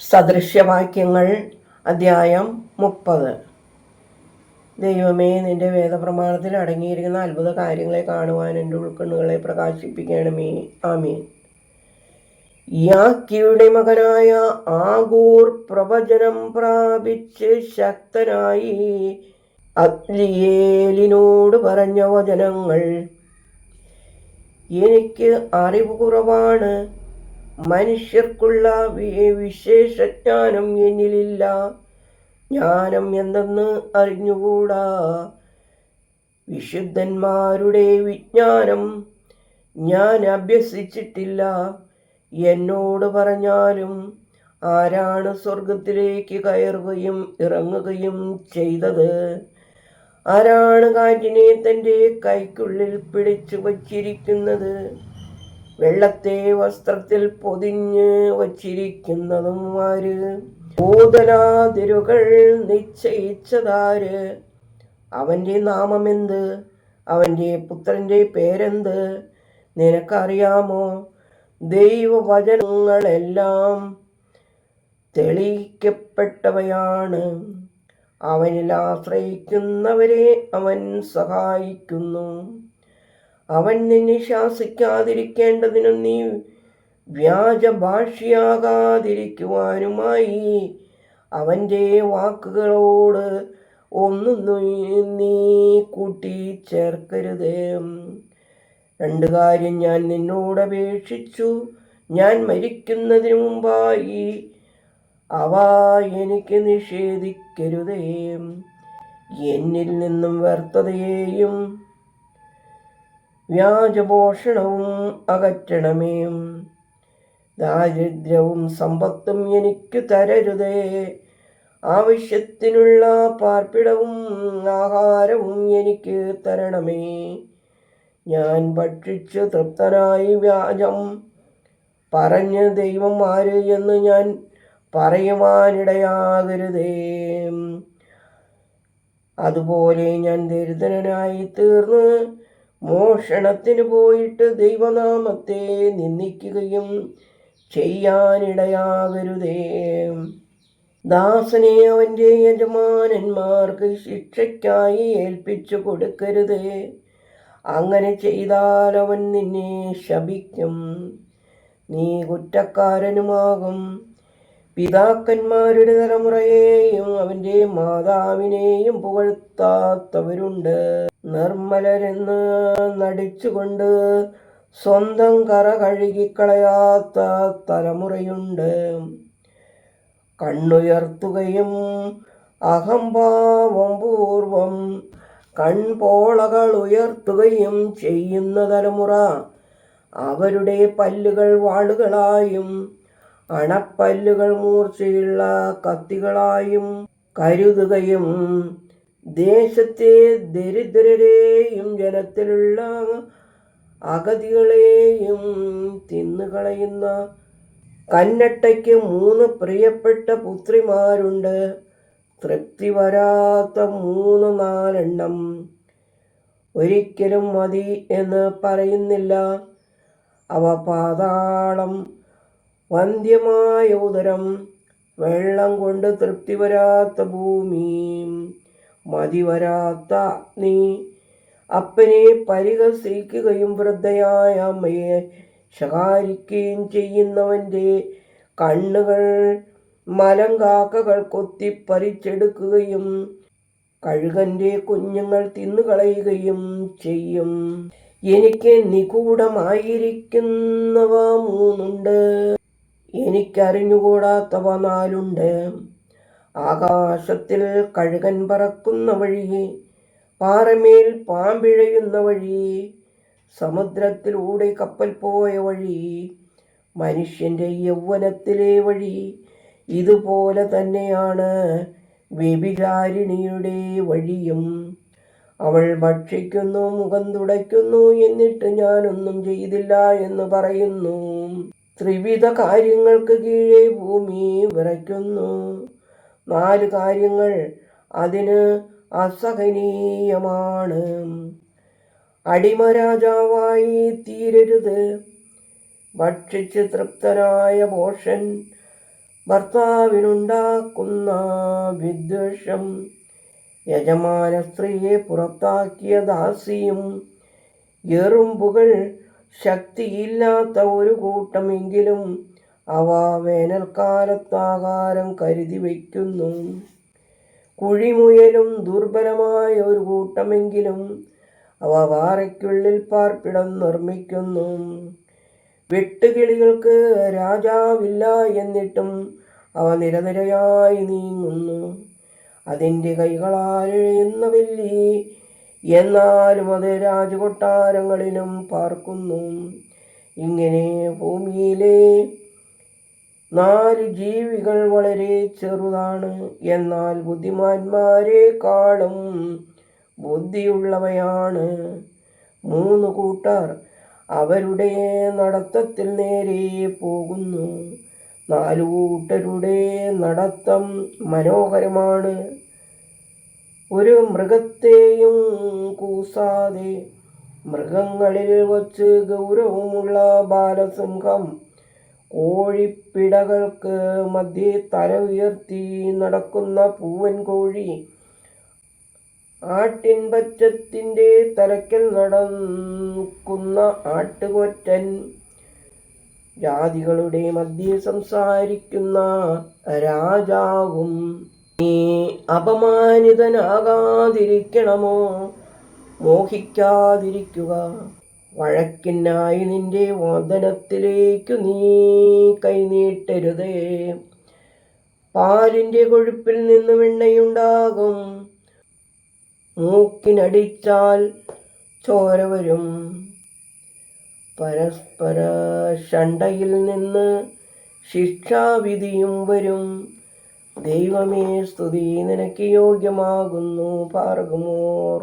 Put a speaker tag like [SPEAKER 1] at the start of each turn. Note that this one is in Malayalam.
[SPEAKER 1] സദൃശ്യവാക്യങ്ങൾ അധ്യായം 30. ദൈവമേ, നിന്റെ വേദപ്രമാണത്തിൽ അടങ്ങിയിരിക്കുന്ന അത്ഭുത കാര്യങ്ങളെ കാണുവാൻ എൻ്റെ ഉൾക്കണ്ണുകളെ പ്രകാശിപ്പിക്കണമേ. ആമീൻ. യാക്കിയുടെ മകനായ ആഗൂർ പ്രവചനം പ്രാപിച്ച് ശക്തനായി അദ്ലിയേലിനോട് പറഞ്ഞ വചനങ്ങൾ. എനിക്ക് അറിവ് കുറവാണ്, മനുഷ്യർക്കുള്ള വിശേഷജ്ഞാനം എന്നിലില്ല. ജ്ഞാനം എന്തെന്ന് അറിഞ്ഞുകൂടാ, വിശുദ്ധന്മാരുടെ വിജ്ഞാനം ഞാൻ അഭ്യസിച്ചിട്ടില്ല. എന്നോട് പറഞ്ഞാലും, ആരാണ് സ്വർഗത്തിലേക്ക് കയറുകയും ഇറങ്ങുകയും ചെയ്തത്? ആരാണ് കാറ്റിനെ തൻ്റെ കൈക്കുള്ളിൽ പിടിച്ചു വച്ചിരിക്കുന്നത്? വെള്ളത്തെ വസ്ത്രത്തിൽ പൊതിഞ്ഞ് വച്ചിരിക്കുന്നതും ആര്? ഭൂതലാതിരുകൾ നിശ്ചയിച്ചതാര്? അവൻ്റെ നാമമെന്ത്? അവൻ്റെ പുത്രൻ്റെ പേരെന്ത്? നിനക്കറിയാമോ? ദൈവവചനങ്ങളെല്ലാം തെളിയിക്കപ്പെട്ടവയാണ്. അവനിൽ ആശ്രയിക്കുന്നവരെ അവൻ സഹായിക്കുന്നു. അവൻ നിന്നെ ശാസിക്കാതിരിക്കേണ്ടതിനും നീ വ്യാജഭാഷിയാകാതിരിക്കുവാനുമായി അവൻ്റെ വാക്കുകളോട് ഒന്നും നീ കൂട്ടിച്ചേർക്കരുത്. 2 കാര്യം ഞാൻ നിന്നോട് അപേക്ഷിച്ചു. ഞാൻ മരിക്കുന്നതിന് മുമ്പായി അവ എനിക്ക് നിഷേധിക്കരുതേ. എന്നിൽ നിന്നും വ്യർത്ഥതയെയും വ്യാജപോഷണവും അകറ്റണമേ. ദാരിദ്ര്യവും സമ്പത്തും എനിക്ക് തരരുതേ. ആവശ്യത്തിനുള്ള പാർപ്പിടവും ആഹാരവും എനിക്ക് തരണമേ. ഞാൻ ഭക്ഷിച്ച് തൃപ്തനായി വ്യാജം പറഞ്ഞ് ദൈവം ആര് എന്ന് ഞാൻ പറയുവാനിടയാകരുതേ. അതുപോലെ ഞാൻ ദരിദ്രനായി തീർന്ന് മോഷണത്തിന് പോയിട്ട് ദൈവനാമത്തെ നിന്ദിക്കുകയും ചെയ്യാനിടയാകരുതേ. ദാസനെ അവൻ്റെ യജമാനന്മാർക്ക് ശിക്ഷയ്ക്കായി ഏൽപ്പിച്ചു കൊടുക്കരുതേ. അങ്ങനെ ചെയ്താൽ അവൻ നിന്നെ ശപിക്കും, നീ കുറ്റക്കാരനുമാകും. പിതാക്കന്മാരുടെ തലമുറയെയും അവൻ്റെ മാതാവിനെയും പുകഴ്ത്താത്തവരുണ്ട്. നിർമ്മലരെന്ന് നടിച്ചുകൊണ്ട് സ്വന്തം കറ കഴുകിക്കളയാത്ത തലമുറയുണ്ട്. കണ്ണുയർത്തുകയും അഹംഭാവം പൂർവം കൺപോളകൾ ഉയർത്തുകയും ചെയ്യുന്ന തലമുറ അവരുടെ പല്ലുകൾ വാളുകളായും അണപ്പല്ലുകൾ മൂർച്ചയുള്ള കത്തികളായും കരുതുകയും ദേശത്തെ ദരിദ്രരെയും ജനത്തിലുള്ള അഗതികളെയും തിന്നുകളയുന്ന കന്നട്ടയ്ക്ക് 3 പ്രിയപ്പെട്ട പുത്രിമാരുണ്ട്. തൃപ്തി വരാത്ത 3-4 എണ്ണം. ഒരിക്കലും മതി എന്ന് പറയുന്നില്ല. അവ പാതാളം, വന്ധ്യമായ ഉദരം, വെള്ളം കൊണ്ട് തൃപ്തി വരാത്ത ഭൂമി, മതി വരാത്ത അഗ്നി, അപ്പനെ പരിഹസിക്കുകയും വൃദ്ധയായ അമ്മയെ ശകാരിക്കുകയും ചെയ്യുന്നവൻ്റെ കണ്ണുകൾ മലങ്കാക്കകൾ കൊത്തിപ്പറിച്ചെടുക്കുകയും കഴുകൻ്റെ കുഞ്ഞുങ്ങൾ തിന്നുകളയുകയും ചെയ്യും. എനിക്ക് നിഗൂഢമായിരിക്കുന്നവ 3 ഉണ്ട്, എനിക്കറിഞ്ഞുകൂടാത്തവ 4 ഉണ്ട്. ആകാശത്തിൽ കഴുകൻ പറക്കുന്ന വഴി, പാറമേൽ പാമ്പിഴയുന്ന വഴി, സമുദ്രത്തിലൂടെ കപ്പൽ പോയ വഴി, മനുഷ്യൻ്റെ യൗവനത്തിലെ വഴി. ഇതുപോലെ തന്നെയാണ് വ്യഭിചാരിണിയുടെ വഴിയും. അവൾ ഭക്ഷിക്കുന്നു, മുഖം തുടയ്ക്കുന്നു, എന്നിട്ട് ഞാനൊന്നും ചെയ്തില്ല എന്ന് പറയുന്നു. ത്രിവിധ കാര്യങ്ങൾക്ക് കീഴെ ഭൂമി വിറയ്ക്കുന്നു. 4 കാര്യങ്ങൾ അതിന് അസഹനീയമാണ്. അടിമരാജാവായി തീരരുത്. ഭക്ഷിച്ച് തൃപ്തനായ ഭോഷൻ ഭർത്താവിനുണ്ടാക്കുന്ന വിദ്വേഷം, യജമാന സ്ത്രീയെ പുറത്താക്കിയ ദാസിയും, എറുമ്പുകൾ ശക്തിയില്ലാത്ത ഒരു കൂട്ടമെങ്കിലും അവ വേനൽക്കാലത്താഹാരം കരുതി വയ്ക്കുന്നു. കുഴിമുയലും ദുർബലമായ ഒരു കൂട്ടമെങ്കിലും അവ പാറയ്ക്കുള്ളിൽ പാർപ്പിടം നിർമ്മിക്കുന്നു. വെട്ടുകിളികൾക്ക് രാജാവില്ല, എന്നിട്ടും അവ നിരനിരയായി നീങ്ങുന്നു. അതിൻ്റെ കൈകളാൽ എഴുന്ന വെള്ളി, എന്നാലും അത് രാജകൊട്ടാരങ്ങളിലും പാർക്കുന്നു. ഇങ്ങനെ ഭൂമിയിലെ 4 ജീവികൾ വളരെ ചെറുതാണ്, എന്നാൽ ബുദ്ധിമാന്മാരെക്കാളും ബുദ്ധിയുള്ളവയാണ്. 3 കൂട്ടർ അവരുടെ നടത്തത്തിൽ നേരെ പോകുന്നു. 4 കൂട്ടരുടെ നടത്തം മനോഹരമാണ്. ഒരു മൃഗത്തെയും കൂസാതെ, മൃഗങ്ങളിൽ വച്ച് ഗൗരവമുള്ള ബാലസിംഹം, കോഴിപ്പിടകൾക്ക് മധ്യേ തല ഉയർത്തി നടക്കുന്ന പൂവൻ കോഴി, ആട്ടിൻപറ്റത്തിൻ്റെ തലയ്ക്കൽ നടക്കുന്ന ആട്ടുകൊറ്റൻ, ജാതികളുടെ മധ്യേ സംസാരിക്കുന്ന രാജാവും. നീ അപമാനിതനാകാതിരിക്കണമോ? മോഹിക്കാതിരിക്കുക. വഴക്കിനായി നിന്റെ വാദനത്തിലേക്കു നീ കൈനീട്ടരുതേ. പാലിൻ്റെ കൊഴുപ്പിൽ നിന്ന് വെണ്ണയുണ്ടാകും. മൂക്കിനടിച്ചാൽ ചോര വരും. പരസ്പര ശണ്ഠയിൽ നിന്ന് ശിക്ഷാവിധിയും വരും. ദൈവമേ, സ്തുതി നിനക്ക് യോഗ്യമാകുന്നു. പാർക്കുമോർ.